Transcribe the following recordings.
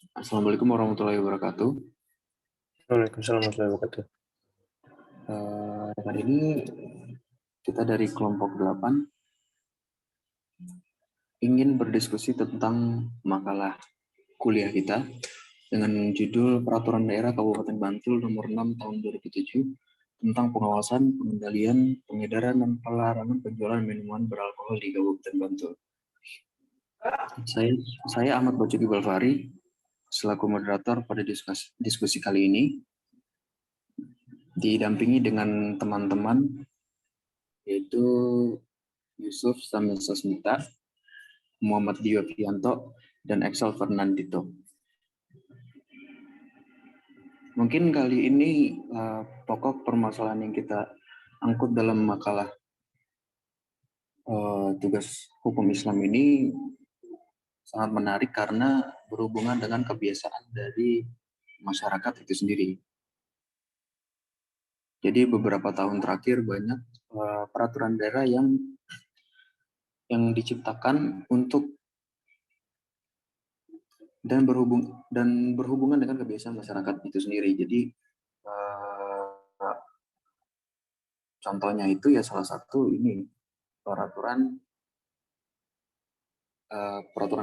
Assalamualaikum warahmatullahi wabarakatuh. Waalaikumsalam warahmatullahi wabarakatuh. Kali ini kita dari kelompok 8 ingin berdiskusi tentang makalah kuliah kita dengan judul Peraturan Daerah Kabupaten Bantul Nomor 6 Tahun 2007 tentang pengawasan, pengendalian, pengedaran, dan pelarangan penjualan minuman beralkohol di Kabupaten Bantul. Saya Ahmad Bacuki Balvari, selaku moderator pada diskusi kali ini, didampingi dengan teman-teman yaitu Yusuf Samil Sasmita, Muhammad Dio Pianto, dan Excel Fernandito. Mungkin kali ini pokok permasalahan yang kita angkut dalam makalah tugas hukum Islam ini sangat menarik karena berhubungan dengan kebiasaan dari masyarakat itu sendiri. Jadi beberapa tahun terakhir banyak peraturan daerah yang diciptakan untuk dan berhubungan dengan kebiasaan masyarakat itu sendiri. Jadi contohnya itu ya salah satu ini peraturan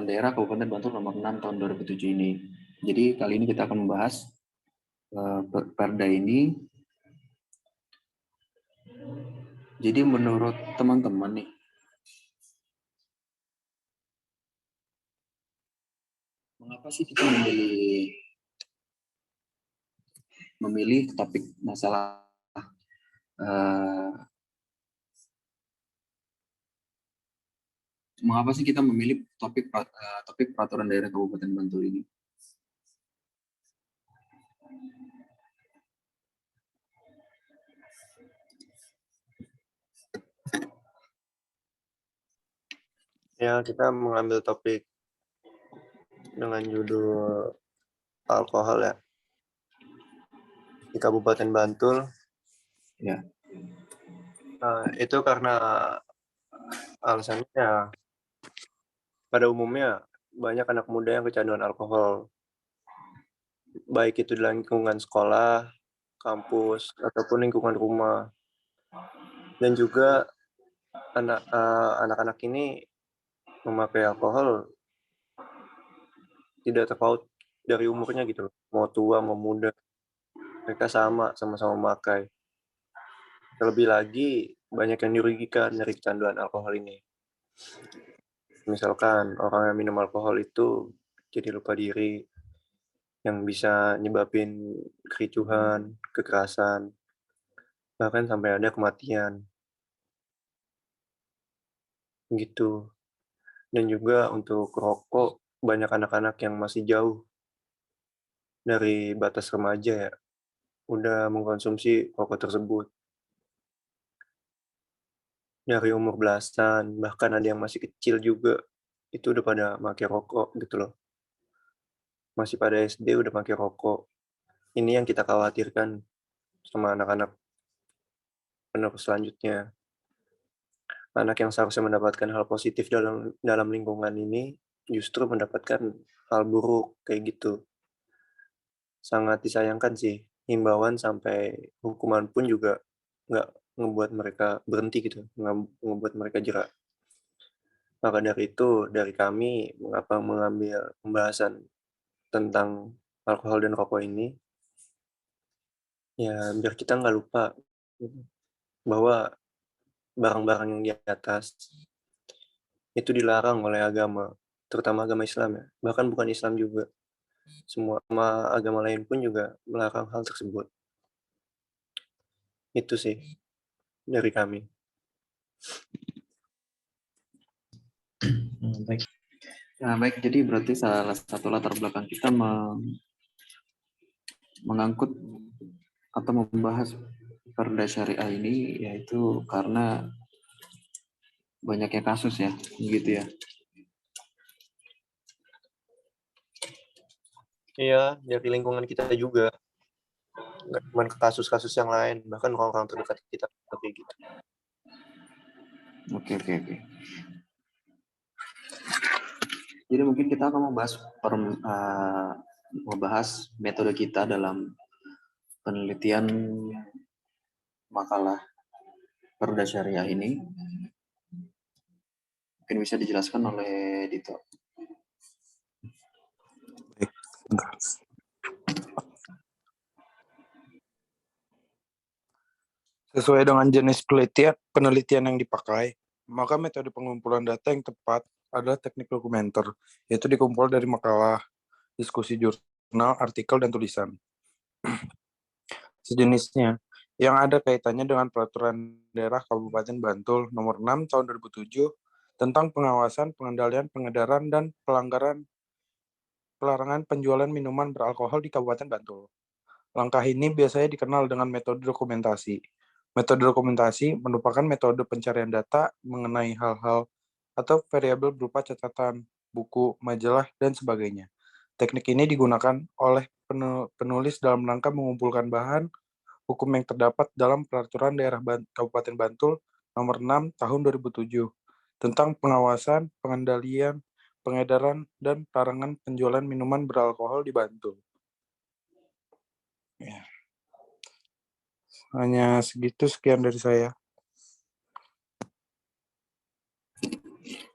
daerah Kabupaten Bantul nomor 6 tahun 2007 ini. Jadi kali ini kita akan membahas perda ini. Jadi menurut teman-teman nih, mengapa sih kita memilih topik masalah mengapa sih kita memilih topik peraturan daerah Kabupaten Bantul ini? Ya, kita mengambil topik dengan judul alkohol ya di Kabupaten Bantul. Ya. Itu karena alasannya pada umumnya banyak anak muda yang kecanduan alkohol, baik itu di lingkungan sekolah, kampus, ataupun lingkungan rumah. Dan juga anak-anak ini memakai alkohol tidak terpaut dari umurnya gitu loh. Mau tua, mau muda, mereka sama-sama memakai. Terlebih lagi, banyak yang dirugikan dari kecanduan alkohol ini. Misalkan orang yang minum alkohol itu jadi lupa diri, yang bisa nyebabin kericuhan, kekerasan, bahkan sampai ada kematian. Gitu. Dan juga untuk rokok, banyak anak-anak yang masih jauh dari batas remaja ya, udah mengkonsumsi rokok tersebut. Dari umur belasan, bahkan ada yang masih kecil juga, itu udah pada pakai rokok gitu loh. Masih pada SD udah pakai rokok. Ini yang kita khawatirkan sama anak-anak penerus selanjutnya. Anak yang seharusnya mendapatkan hal positif dalam lingkungan ini, justru mendapatkan hal buruk kayak gitu. Sangat disayangkan sih, himbauan sampai hukuman pun juga nggak ngebuat mereka berhenti gitu, nggak ngebuat mereka jerak. Maka dari itu, dari kami mengapa mengambil pembahasan tentang alkohol dan rokok ini, ya biar kita nggak lupa bahwa barang-barang yang di atas itu dilarang oleh agama, terutama agama Islam ya, bahkan bukan Islam juga. Semua agama lain pun juga melarang hal tersebut. Itu sih dari kami. Baik. Nah, baik, jadi berarti salah satu latar belakang kita mengangkut atau membahas perda syariah ini yaitu karena banyaknya kasus ya, gitu ya. Iya, dari lingkungan kita juga. Nggak cuma ke kasus-kasus yang lain, bahkan orang-orang terdekat kita kayak gitu. Oke. Jadi mungkin kita akan membahas metode kita dalam penelitian makalah Perda Syariah ini. Mungkin bisa dijelaskan oleh Dito. Baik. Sesuai dengan jenis penelitian yang dipakai, maka metode pengumpulan data yang tepat adalah teknik dokumenter, yaitu dikumpul dari makalah, diskusi jurnal, artikel, dan tulisan. Sejenisnya, yang ada kaitannya dengan Peraturan Daerah Kabupaten Bantul Nomor 6 Tahun 2007 tentang pengawasan, pengendalian, pengedaran, dan pelarangan penjualan minuman beralkohol di Kabupaten Bantul. Langkah ini biasanya dikenal dengan metode dokumentasi. Metode dokumentasi merupakan metode pencarian data mengenai hal-hal atau variabel berupa catatan, buku, majalah, dan sebagainya. Teknik ini digunakan oleh penulis dalam rangka mengumpulkan bahan hukum yang terdapat dalam Peraturan Daerah Kabupaten Bantul Nomor 6 Tahun 2007 tentang pengawasan, pengendalian, pengedaran, dan pelarangan penjualan minuman beralkohol di Bantul. Ya. Hanya segitu, sekian dari saya.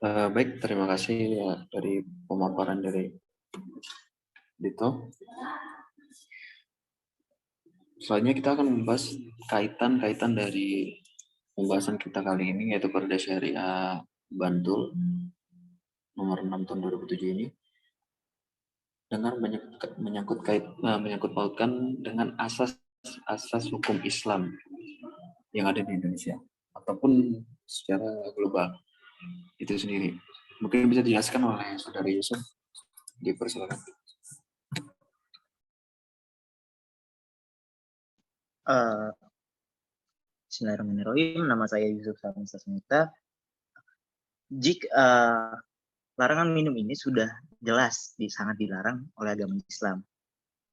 Baik, terima kasih ya, dari pemaparan dari Dito. Selanjutnya kita akan membahas kaitan dari pembahasan kita kali ini, yaitu Perda Syariah Bantul Nomor 6 Tahun 2007 ini, dengan menyangkut pautkan dengan asas hukum Islam yang ada di Indonesia ataupun secara global itu sendiri. Mungkin bisa dijelaskan oleh Saudara Yusuf, dipersilakan. Bismillahirrahmanirrahim. Nama saya Yusuf Salam Sasmita. Jika larangan minum ini sudah jelas sangat dilarang oleh agama Islam.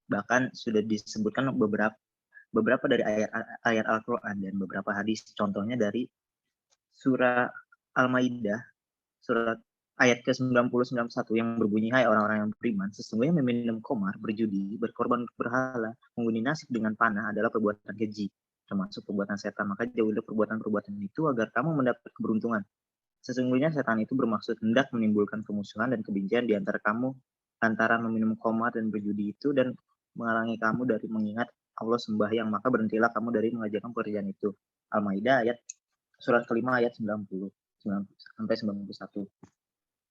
Bahkan sudah disebutkan beberapa dari ayat Al-Quran dan beberapa hadis. Contohnya dari surah Al-Maidah, surat ayat ke-90-91 yang berbunyi, hai orang-orang yang beriman, sesungguhnya meminum khamar, berjudi, berkorban berhala, menghuni nasib dengan panah adalah perbuatan keji, termasuk perbuatan setan. Maka jauhilah perbuatan-perbuatan itu agar kamu mendapat keberuntungan. Sesungguhnya setan itu bermaksud hendak menimbulkan permusuhan dan kebencian di antara kamu antara meminum khamar dan berjudi itu, dan menghalangi kamu dari mengingat Allah sembahyang, maka berhentilah kamu dari mengajarkan pekerjaan itu. Al-Maidah ayat surat kelima ayat 90 sampai 91.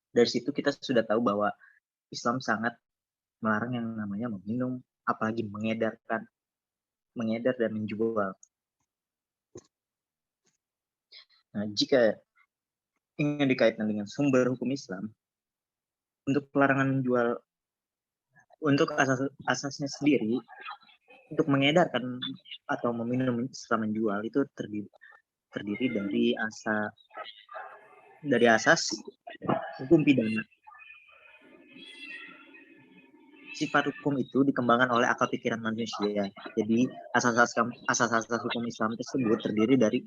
Dari situ kita sudah tahu bahwa Islam sangat melarang yang namanya meminum, apalagi mengedar dan menjual. Nah, jika ingin dikaitkan dengan sumber hukum Islam, untuk pelarangan menjual, untuk asasnya sendiri, untuk mengedarkan atau meminum setelah menjual itu terdiri dari asas hukum pidana. Sifat hukum itu dikembangkan oleh akal pikiran manusia. Jadi asas-asas hukum Islam tersebut terdiri dari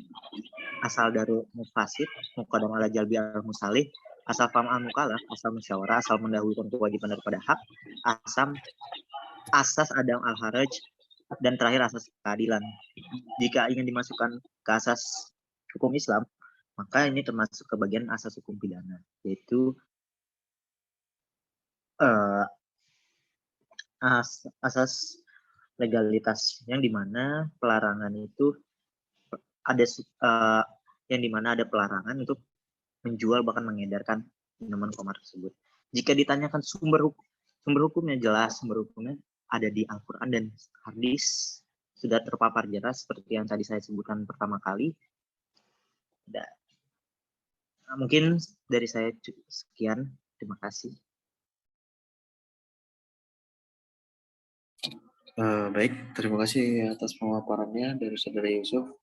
asal darul mufasid, muqaddam ala jalbi al musalih, asal faham al mukalaf, asal musyawarah, asal mendahulukan kewajiban daripada hak, asas adam al haraj, dan terakhir asas keadilan. Jika ingin dimasukkan ke asas hukum Islam, maka ini termasuk ke bagian asas hukum pidana, yaitu asas legalitas, yang dimana pelarangan itu ada yang dimana ada pelarangan untuk menjual bahkan mengedarkan minuman khamar tersebut. Jika ditanyakan sumber hukumnya jelas, sumber hukumnya ada di Al-Quran dan hadis, sudah terpapar jelas seperti yang tadi saya sebutkan pertama kali. Mungkin dari saya sekian, terima kasih. Baik, terima kasih atas pemaparannya dari Saudara Yusuf.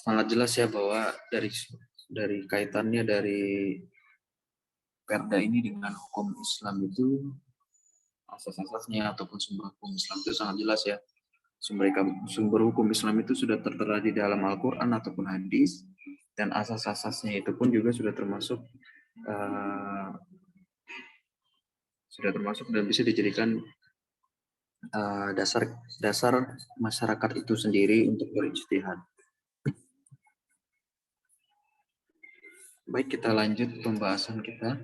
Sangat jelas ya bahwa dari kaitannya dari Perda ini dengan hukum Islam itu, asas-asasnya ataupun sumber hukum Islam itu sangat jelas ya. Sumber hukum Islam itu sudah tertera di dalam Al-Quran ataupun hadis, dan asas-asasnya itu pun juga sudah termasuk dan bisa dijadikan dasar masyarakat itu sendiri untuk berijtihad. Baik, kita lanjut pembahasan kita.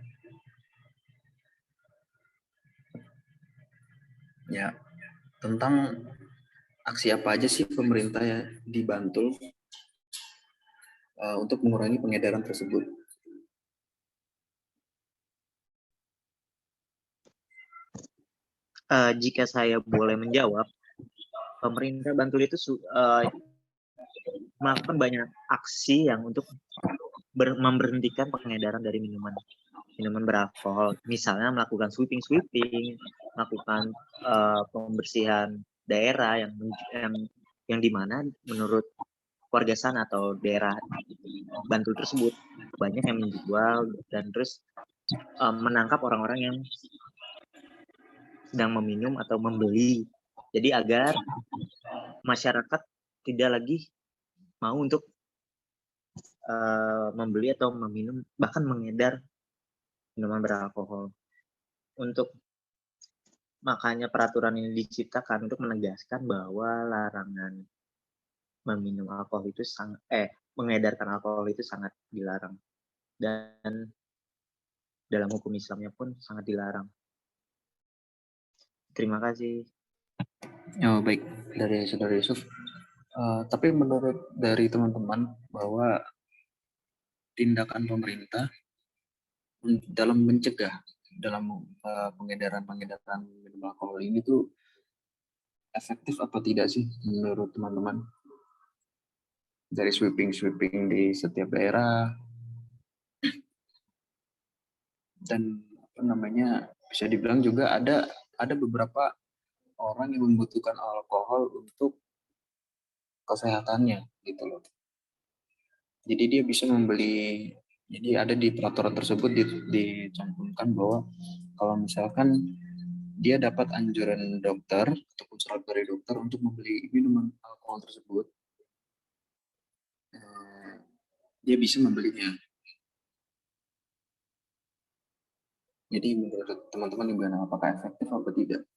Ya, tentang aksi apa aja sih pemerintah ya di Bantul untuk mengurangi pengedaran tersebut. Jika saya boleh menjawab, pemerintah Bantul itu melakukan banyak aksi yang untuk memberhentikan pengedaran dari minuman beralkohol. Misalnya melakukan sweeping, melakukan pembersihan daerah yang dimana menurut warga sana atau daerah Bantul tersebut banyak yang menjual dan terus menangkap orang-orang yang sedang meminum atau membeli. Jadi agar masyarakat tidak lagi mau untuk membeli atau meminum, bahkan mengedar minuman beralkohol. Makanya peraturan ini diciptakan untuk menegaskan bahwa larangan meminum alkohol itu mengedarkan alkohol itu sangat dilarang. Dan dalam hukum Islamnya pun sangat dilarang. Terima kasih. Oh, baik, dari Saudara Yusuf. Tapi menurut dari teman-teman bahwa tindakan pemerintah dalam mencegah pengedaran minuman alkohol ini tuh efektif apa tidak sih menurut teman-teman? Dari sweeping di setiap daerah dan bisa dibilang juga ada beberapa orang yang membutuhkan alkohol untuk kesehatannya gitu loh. Jadi dia bisa membeli, jadi ada di peraturan tersebut dicantumkan bahwa kalau misalkan dia dapat anjuran dokter ataupun surat dari dokter untuk membeli minuman alkohol tersebut, dia bisa membelinya. Jadi menurut teman-teman gimana, apakah efektif atau tidak?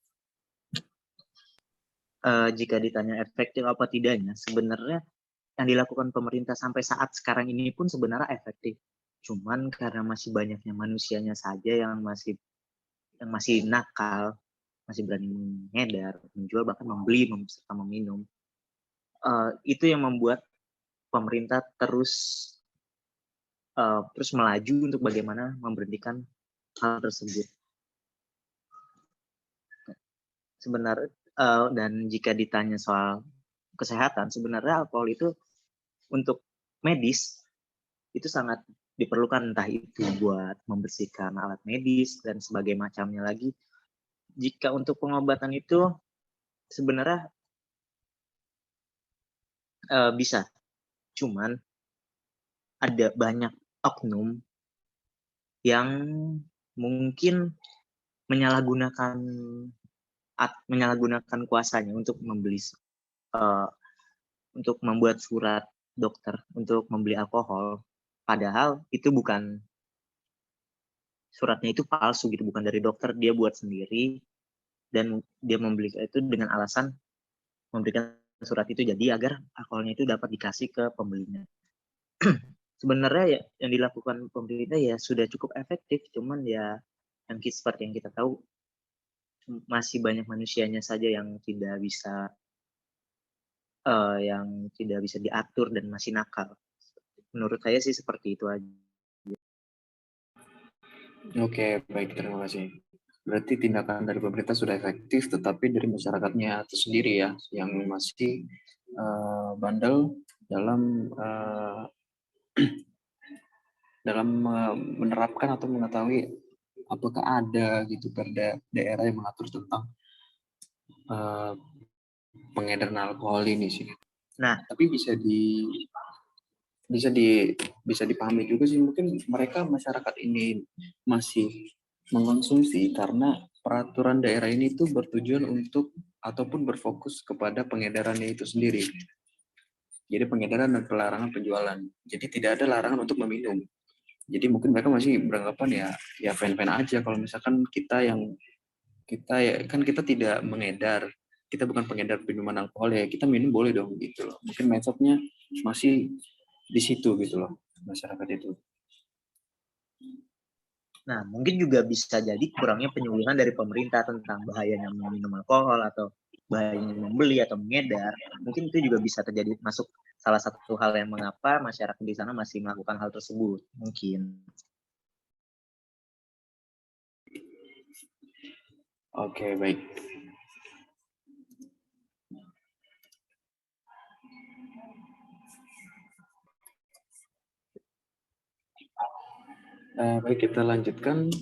Jika ditanya efektif apa tidaknya, sebenarnya yang dilakukan pemerintah sampai saat sekarang ini pun sebenarnya efektif. Cuman karena masih banyaknya manusianya saja yang masih nakal, masih berani mengedar, menjual, bahkan membeli serta meminum. Itu yang membuat pemerintah terus melaju untuk bagaimana memberhentikan hal tersebut. Sebenarnya dan jika ditanya soal kesehatan, sebenarnya alkohol itu untuk medis itu sangat diperlukan, entah itu buat membersihkan alat medis dan sebagainya macamnya lagi. Jika untuk pengobatan itu sebenarnya bisa, cuman ada banyak oknum yang mungkin menyalahgunakan kuasanya untuk membeli untuk membuat surat dokter untuk membeli alkohol, padahal itu bukan, suratnya itu palsu gitu, bukan dari dokter, dia buat sendiri dan dia membeli itu dengan alasan memberikan surat itu jadi agar alkoholnya itu dapat dikasih ke pembelinya. Sebenarnya ya yang dilakukan pemerintah ya sudah cukup efektif, cuman ya seperti yang kita tahu masih banyak manusianya saja yang tidak bisa diatur dan masih nakal. Menurut saya sih seperti itu aja. Oke, baik, terima kasih. Berarti tindakan dari pemerintah sudah efektif, tetapi dari masyarakatnya itu sendiri ya yang masih bandel dalam menerapkan atau mengetahui apakah ada gitu perda daerah yang mengatur tentang pengedaran alkohol ini sih. Nah, tapi bisa dipahami juga sih, mungkin masyarakat ini masih mengkonsumsi karena peraturan daerah ini tuh bertujuan untuk ataupun berfokus kepada pengedarannya itu sendiri. Jadi pengedaran dan pelarangan penjualan. Jadi tidak ada larangan untuk meminum. Jadi mungkin mereka masih beranggapan ya fan-fan aja kalau misalkan kita kan kita tidak mengedar, kita bukan pengedar minuman alkohol ya, kita minum boleh dong gitu loh. Mungkin mindsetnya masih di situ gitu loh masyarakat itu. Nah, mungkin juga bisa jadi kurangnya penyuluhan dari pemerintah tentang bahayanya meminum alkohol atau bahayanya membeli atau mengedar. Mungkin itu juga bisa terjadi masuk salah satu hal yang mengapa masyarakat di sana masih melakukan hal tersebut. Mungkin. Oke, baik. Baik, kita lanjutkan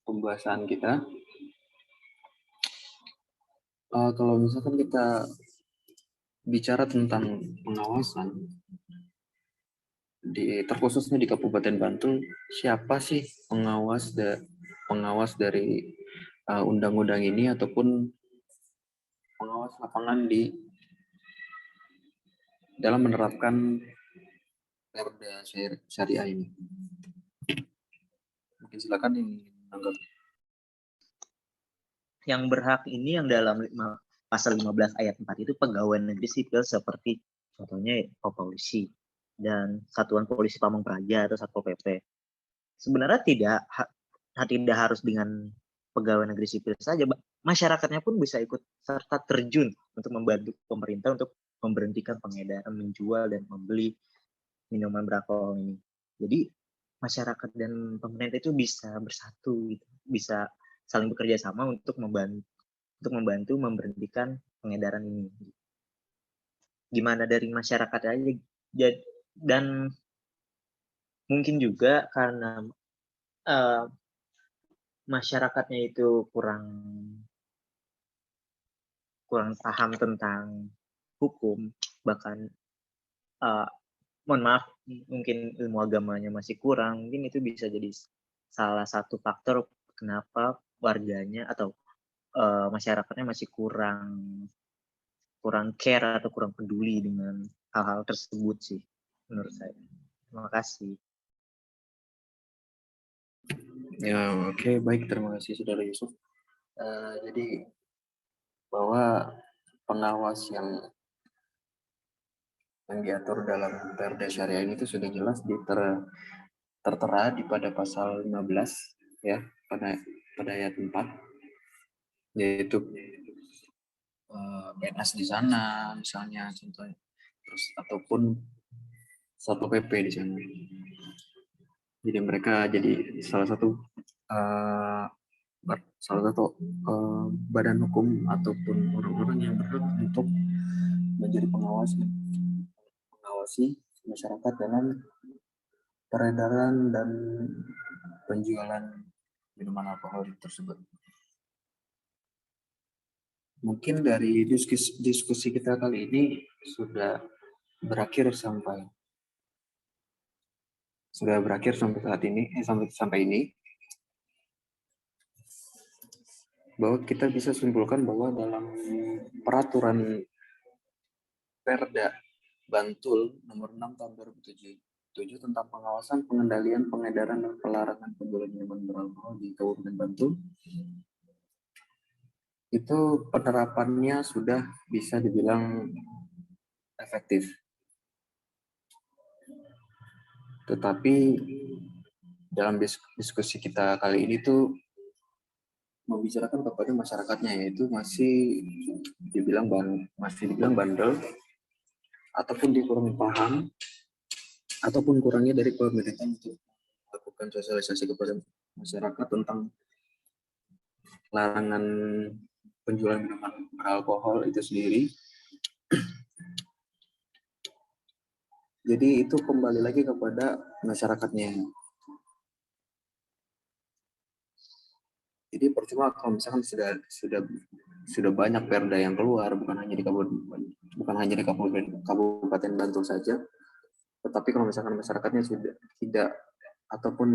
pembahasan kita. Kalau misalkan kita bicara tentang pengawasan, terkhususnya di Kabupaten Bantul, siapa sih pengawas dari undang-undang ini ataupun pengawas lapangan di dalam menerapkan Perda Syariah ini? Mungkin silakan yang menanggapi. Yang berhak ini yang dalam pasal 15 ayat 4 itu pegawai negeri sipil seperti contohnya polisi dan Satuan Polisi Pamong Praja atau Satpol PP. Sebenarnya tidak harus dengan pegawai negeri sipil saja, masyarakatnya pun bisa ikut serta terjun untuk membantu pemerintah untuk memberhentikan pengedaran, menjual dan membeli minuman beralkohol ini. Jadi masyarakat dan pemerintah itu bisa bersatu, gitu. Bisa saling bekerja sama untuk membantu memberhentikan pengedaran ini. Gimana dari masyarakat aja, dan mungkin juga karena masyarakatnya itu kurang paham tentang hukum, bahkan mohon maaf, mungkin ilmu agamanya masih kurang, mungkin itu bisa jadi salah satu faktor kenapa warganya atau masyarakatnya masih kurang care atau kurang peduli dengan hal-hal tersebut sih menurut saya. Terima kasih. Ya, oke, baik, terima kasih Saudara Yusuf. Jadi bahwa pengawas yang diatur dalam Perda Syariah ini itu sudah jelas tertera di pada pasal 15 ya, pada ayat 4, yaitu PNS di sana misalnya contohnya, terus ataupun Satpol PP di sana. Jadi mereka jadi salah satu badan hukum ataupun orang-orang yang berhak untuk menjadi mengawasi masyarakat dalam peredaran dan penjualan minuman alkohol tersebut. Mungkin dari diskusi kita kali ini sudah berakhir sampai saat ini, sampai ini, bahwa kita bisa simpulkan bahwa dalam peraturan Perda Bantul nomor 6 tahun 2007 tentang pengawasan, pengendalian, pengedaran, dan pelarangan penjualan minuman beralkohol di Kabupaten Bantul, itu penerapannya sudah bisa dibilang efektif. Tetapi dalam diskusi kita kali ini tuh membicarakan kepada masyarakatnya, yaitu masih dibilang bandel, ataupun dikurangi paham, ataupun kurangnya dari pemerintah untuk melakukan sosialisasi kepada masyarakat tentang larangan penjualan minuman beralkohol itu sendiri. Jadi itu kembali lagi kepada masyarakatnya. Jadi percuma kalau misalkan sudah banyak perda yang keluar, bukan hanya di Kabupaten Bantul saja, tetapi kalau misalkan masyarakatnya sudah tidak ataupun